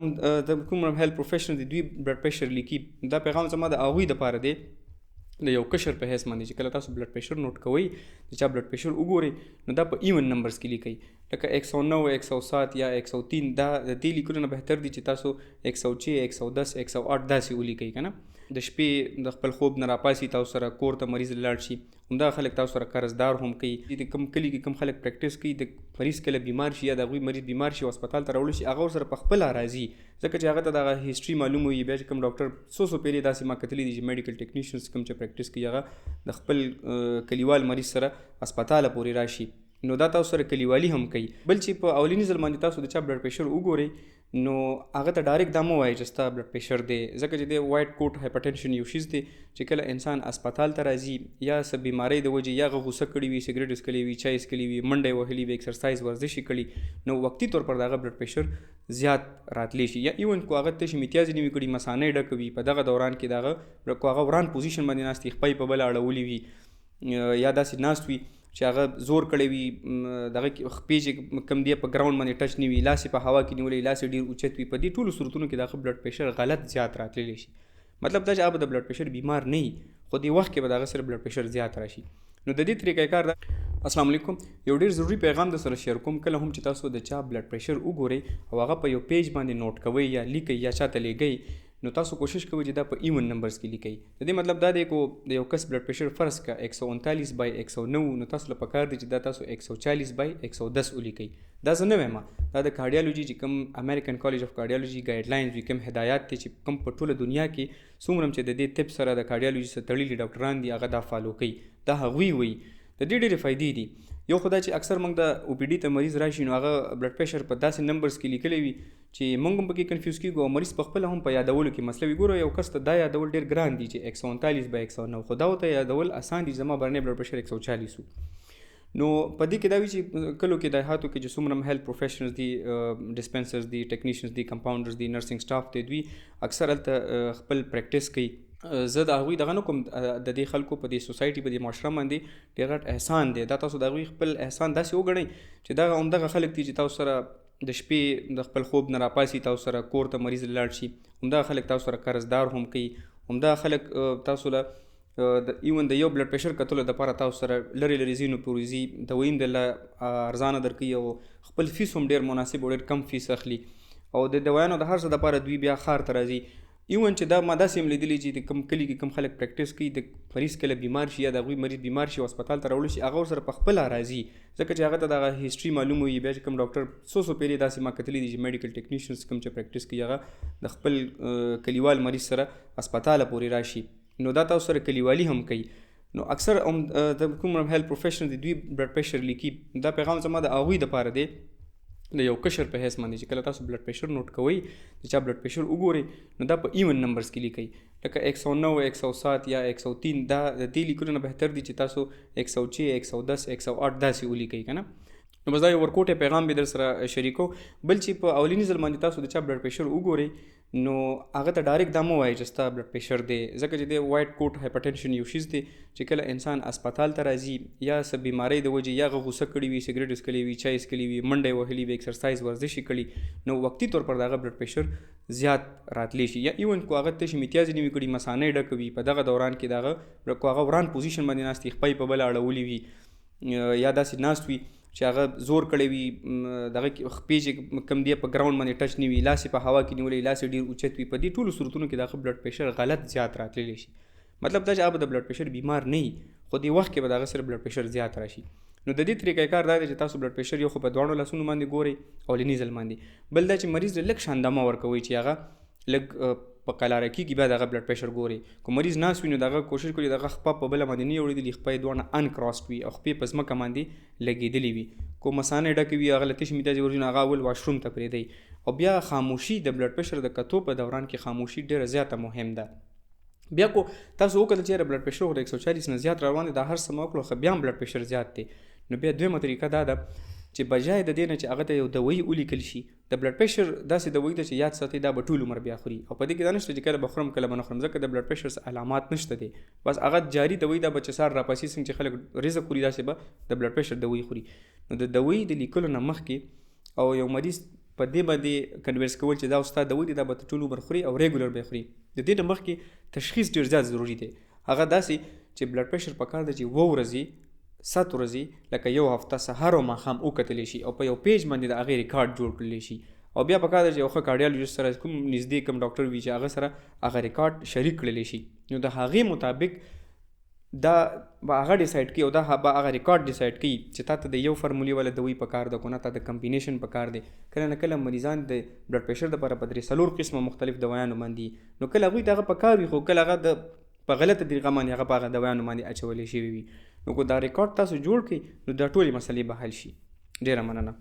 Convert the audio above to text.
د کوم هیلث پروفیشنل دی دوی بلډ پریشر لیکي دا پیغام زما د هغوی دپاره دی د یو کشر په حیث باندې چې کله تاسو بلډ پریشر نوٹ کوئ د چا بلډ پریشر وګورئ نو دا په ایون نمبرز کې لیکئ لکه 109 107 یا 103 دا د دې لیکلو نه بهتر دي چې تاسو 106 110 108 داسې ولیکئ که نه د شپې د خپل خوب نه راپاسي تاسو سره کور ته مریض لاړ شي همدغه خلک تاسو سره قرضدار هم کوي د کوم کلي کې کوم خلک پریکټس کوي د مریض کله بیمار شي یا د هغوی مریض بیمار شي او هسپتال ته راوړل شي هغه ورسره په خپله راځي ځکه چې هغه ته دغه هسټري معلوم وي بیا چې کوم ډاکټر څو پیلې داسې ما کتلي دي چې میډیکل ټیکنیشنز کوم چې پریکټس کوي هغه د خپل کلیوال مریض سره هسپتاله پورې راشي نو دا تاسو سره کلیوالي هم کوي بل چې په اولینی ځل باندې تاسو د چا بلډ پریشر وګورئ نو هغه ته ډایرکټ دا مه وایئ چې ستا بلډ پریشر دی ځکه چې دی وایټ کوټ هایپرټنشن یو شیز دی چې کله انسان هسپتال ته راځي یا څه بیمارۍ د وجې یا هغه غوسه کړې وي سګرټ څښلی وي چای څښلی وي منډه یې وهلي وي ایکسرسایز ورزش یې کړي نو وقتي طور پر د هغه بلډ پریشر زیات راتلی شي یا ایون کو هغه تشې میتیازې نه وي کړي مثانه یې ډکه وي په دغه دوران کې د هغه وران پوزیشن باندې ناست وي خپۍ په بله اړولي وي یا داسې ناست وي چې هغه زور کړی وي دغه خپې چې کوم دی په ګراوند باندې ټچ نه وي لاس یې په هوا کې نیولی لاس یې ډېر اوچت وي په دې ټولو صورتونو کې د هغه بلډ پریشر غلط زیات راتللی شي مطلب دا چې هغه به د بلډ پریشر بیمار نه وي خو دې وخت کې به د هغه سره بلډ پریشر زیات راشي نو د دې طریقې کار دا السلام علیکم یو ډېر ضروري پیغام در سره شیر کوم کله هم چې تاسو د چا بلډ پریشر وګورئ او هغه په یو پیج باندې نوٹ کوئ یا لیکئ یا چاته لیږئ نو تاسو کوشش کوئ چې دا په ایون نمبرز کې لیکئ د دې مطلب دا دی کو د یو کس بلډ پریشر فرض کا 139 بای 109 نو تاسو له پکار دی چې دا تاسو 140 بای 110 ولیکئ دا زه نه وایم دا د کارډیالوجي چې کوم امریکن کالج اف کارډیالوجي ګایډ لاینز وي کوم هدایات دي چې کوم په ټوله دنیا کې څومره چې د دې طب سره د کارډیالوجي سره تړلي ډاکټران دي هغه دا فالو کوي دا هغوی وي د دې ډېرې فایدې دي یو خو دا چې اکثر موږ د او پی ډي ته مریض راشي نو هغه بلډ پریشر په داسې نمبرز کې لیکلی وي چې موږ هم پکې کنفیوز کېږو او مریض په خپله هم په یادولو کې مسله وي ګوره یو کس ته دا یادول ډېر ګران دي چې 139 بای 109 خو دا ورته یادول اسان دي زما برنی بلډ پریشر 140 نو په دې کې دا وي چې کلو کې دیهاتو کې چې څومره هم هیلث پروفیشنلز دي ډسپنسرز دي ټیکنیشنز دي کمپاونډرز دي نرسنګ سټاف دی دوی اکثر هلته خپل پریکټس کوي زه د هغوی دغه نه کوم د دې خلکو په دې سوسایټي په دې معاشره باندې ډېر غټ احسان دی دا تاسو د هغوی خپل احسان داسې وګڼئ چې دغه همدغه خلک دي چې تاسو سره د شپې د خپل خوب نه راپاسي تاسو سره کور ته مریض لاړ شي همدغه خلک تاسو سره قرضدار هم کوي همدغه خلک تاسو له ایون د یو بلډ پریشر کتلو دپاره تاسو سره لرې لرې ځي نو پورې ځي دوی هم دله ارزانه درکوي او خپل فیس هم ډېر مناسب او ډېر کم فیس اخلي او د دوایانو د هر څه دپاره دوی بیا ښار ته راځي ایون چې دا ما داسې هم لیدلی چې د کوم کلي کې کوم خلک پریکټس کوي د مریض کله بیمار شي یا د هغوی مریض بیمار شي او هسپتال ته راوړل شي هغه ورسره په خپله راځي ځکه چې هغه ته دغه هسټري معلوم وي بیا چې کوم ډاکټر څو پیلې داسې ما کتلي دي چې میډیکل ټیکنیشنز کوم چې پریکټس کوي هغه د خپل کلیوال مریض سره هسپتاله پورې راشي نو دا تاسو سره کلیوالي هم کوي نو اکثر د کوم هیلث پروفیشنل دی دوی بلډ پریشر لیکي دا پیغام زما د هغوی دپاره دی د یو کشر په حیث باندې چې کله تاسو بلډ پریشر نوٹ کوئ د چا بلډ پریشر وګورئ نو دا په ایون نمبرز کې لیکئ لکه 109 107 یا 103 دا د دې لیکلو نه بهتر دي چې تاسو 106 110 108 داسې ولیکئ که نه نو بس دا یو ورکوټی پیغام به در سره شریکو بل چې په اولینی ځل باندې تاسو د چا بلډ پریشر وګورئ نو هغه ته ډایرکټ دا مه وایئ چې ستا بلډ پریشر دی ځکه چې دی وایټ کوټ هایپرټنشن یو شیز دی چې کله انسان هسپتال ته راځي یا څه بیمارۍ د وجې یا هغه غوسه کړې وي سګرټ څښلی وي چای څښلی وي منډه یې وهلي وي ایکسرسایز ورزش یې کړي نو وقتي طور پر د هغه بلډ پریشر زیات راتلی شي یا ایون کو هغه تشې میتیازې نه وي کړي مثانه یې ډکه وي په دغه دوران کې د هغه وران پوزیشن باندې ناست وي خپۍ په بله اړولي وي یا داسې ناست وي چې هغه زور کړی وي دغه خپې چې کوم دی په ګراوند باندې ټچ نه وي لاس یې په هوا کې نیولی لاس یې ډېر اوچت وي په دې ټولو صورتونو کې د هغه بلډ پریشر غلط زیات راتللی شي مطلب دا چې هغه به د بلډ پریشر بیمار نه وي خو دې وخت کې به د هغه سره بلډ پریشر زیات راشي نو د دې طریقې کار دا دی چې تاسو بلډ پریشر یو خو په دواړو لاسونو باندې ګورئ اولیني ځل باندې بل دا چې مریض له لږ شان دمه ورکوئ چې هغه لږ په قلاره کېږي بیا دغه بلډ پریشر ګورئ که مریض ناست وي نو دغه کوشش کوي دغه خپه په بله باندې نه یې اورېدلي خپه یې دواړه انکراسډ وي او خپې په ځمکه باندې لګېدلې وي کو مثانه یې ډکې وي هغه له تشې میتیازې ورځي نو هغه اول واشروم ته پرېږدئ او بیا خاموشي د بلډ پریشر د کتو په دوران کې خاموشي ډېره زیاته مهم ده بیا کو تاسو وکتل چې یاره بلډ پریشر خو د 140 نه زیات روان دی دا هر څه مه وکړو خو بیا هم بلډ پریشر زیات دی نو بیا دویمه طریقه دا ده چې بجای د دې نه چې هغه ته یو دوایي ولیکل شي د بلډ پریشر داسې دوایي ده چې یاد ساتئ دا به ټول عمر بیا خوري او په دې کې دا نشته چې کله به خورم کله به نه خورم ځکه د بلډ پریشر علامات نشته دی بس هغه جاري دوایي ده به چې سهار راپاسي څنګه چې خلک رزق خوري داسې به د بلډ پریشر دوایي خوري نو د دوایي د لیکلو نه مخکې او یو مریض په دې باندې کنوینس کول چې دا ستا دوا دي دا به ته ټول عمر خوري او ریګولر به یې خوري. د دې نه مخکې تشخیص ډېر زیات ضروري دی. هغه داسې چې بلډ پریشر پکار دی چې 7 ورځې 7 ورځې لکه یو هفته سهار او ماښام وکتلی شي او په یو پیج باندې د هغې ریکارډ جوړ کړلی شي او بیا پکار دی چې یو ښه کارډیالوجست سره کوم نږدې کوم ډاکټر وي چې هغه سره هغه ریکارډ شریک کړلی شي. نو د هغې مطابق دا به هغه ډیسایډ کوي او دا به هغه ریکارډ ډیسایډ کوي چې تا ته د یو فارمولې والا دوی پکار ده که نه تا د کمبینیشن پکار دی. کله نه کله مریضان د بلډ پریشر دپاره په 3-4 قسمه مختلف دوايانو باندې نو کله هغوی ته هغه پکار وي خو کله هغه د په غلطه طریقه باندې هغه په هغه دوايانو باندې اچولی شوي وي. نو که دا ریکارډ تاسو جوړ کړئ نو دا ټولې مسلې به حل شي. ډېره مننه.